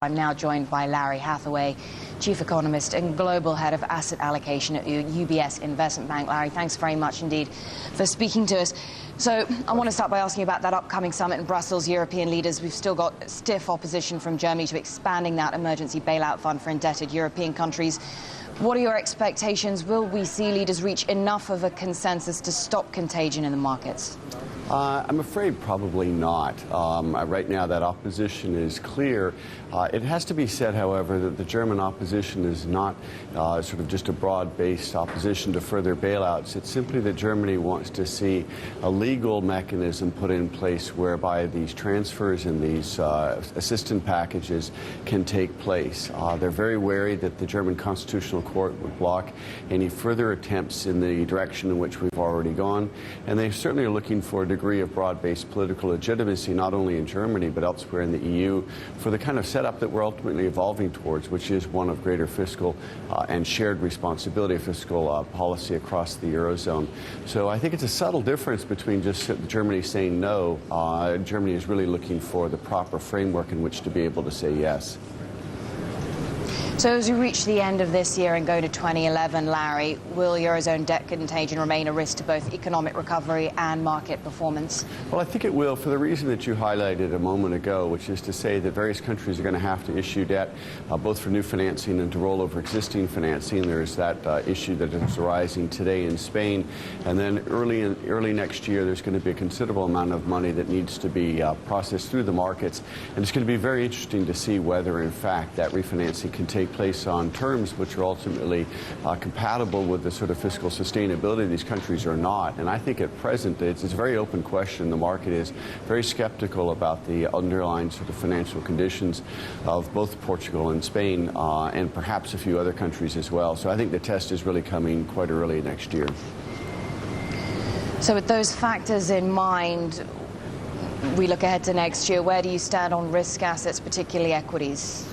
I'm now joined by Larry Hatheway, Chief Economist and Global Head of Asset Allocation at UBS Investment Bank. Larry, thanks very much indeed for speaking to us. So I want to start by asking you about that upcoming summit in Brussels. European leaders, we've still got stiff opposition from Germany to expanding that emergency bailout fund for indebted European countries. What are your expectations? Will we see leaders reach enough of a consensus to stop contagion in the markets? I'm afraid probably not. Right now that opposition is clear. It has to be said, however, that the German opposition is not sort of just a broad-based opposition to further bailouts. It's simply that Germany wants to see a legal mechanism put in place whereby these transfers and these assistance packages can take place. They're very wary that the German Constitutional Court would block any further attempts in the direction in which we've already gone, and they certainly are looking for a degree of broad-based political legitimacy, not only in Germany but elsewhere in the EU, for the kind of setup that we're ultimately evolving towards, which is one of greater fiscal and shared responsibility of fiscal policy across the eurozone. So I think it's a subtle difference between just Germany saying no. Germany is really looking for the proper framework in which to be able to say yes. So as we reach the end of this year and go to 2011, Larry, will Eurozone debt contagion remain a risk to both economic recovery and market performance? Well, I think it will for the reason that you highlighted a moment ago, which is to say that various countries are going to have to issue debt, both for new financing and to roll over existing financing. There's that issue that is arising today in Spain. And then early next year, there's going to be a considerable amount of money that needs to be processed through the markets. And it's going to be very interesting to see whether, in fact, that refinancing can take place on terms which are ultimately compatible with the sort of fiscal sustainability of these countries or not. And I think at present it's a very open question. The market is very skeptical about the underlying sort of financial conditions of both Portugal and Spain and perhaps a few other countries as well. So I think the test is really coming quite early next year. So with those factors in mind, we look ahead to next year. Where do you stand on risk assets, particularly equities?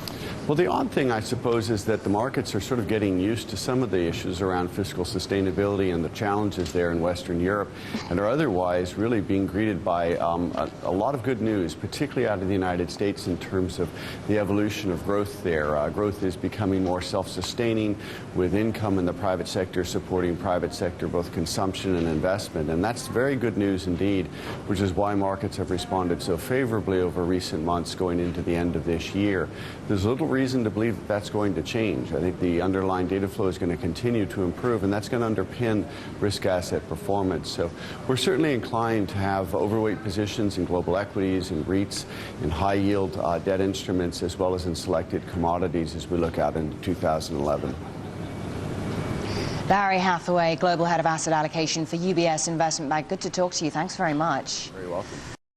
Well, the odd thing, I suppose, is that the markets are sort of getting used to some of the issues around fiscal sustainability and the challenges there in Western Europe, and are otherwise really being greeted by a lot of good news, particularly out of the United States in terms of the evolution of growth there. Growth is becoming more self-sustaining, with income in the private sector supporting private sector, both consumption and investment. And that's very good news indeed, which is why markets have responded so favorably over recent months going into the end of this year. There's little reason to believe that that's going to change. I think the underlying data flow is going to continue to improve, and that's going to underpin risk asset performance. So we're certainly inclined to have overweight positions in global equities, in REITs, in high yield debt instruments, as well as in selected commodities as we look out into 2011. Larry Hatheway, Global Head of Asset Allocation for UBS Investment Bank. Good to talk to you. Thanks very much. Very welcome.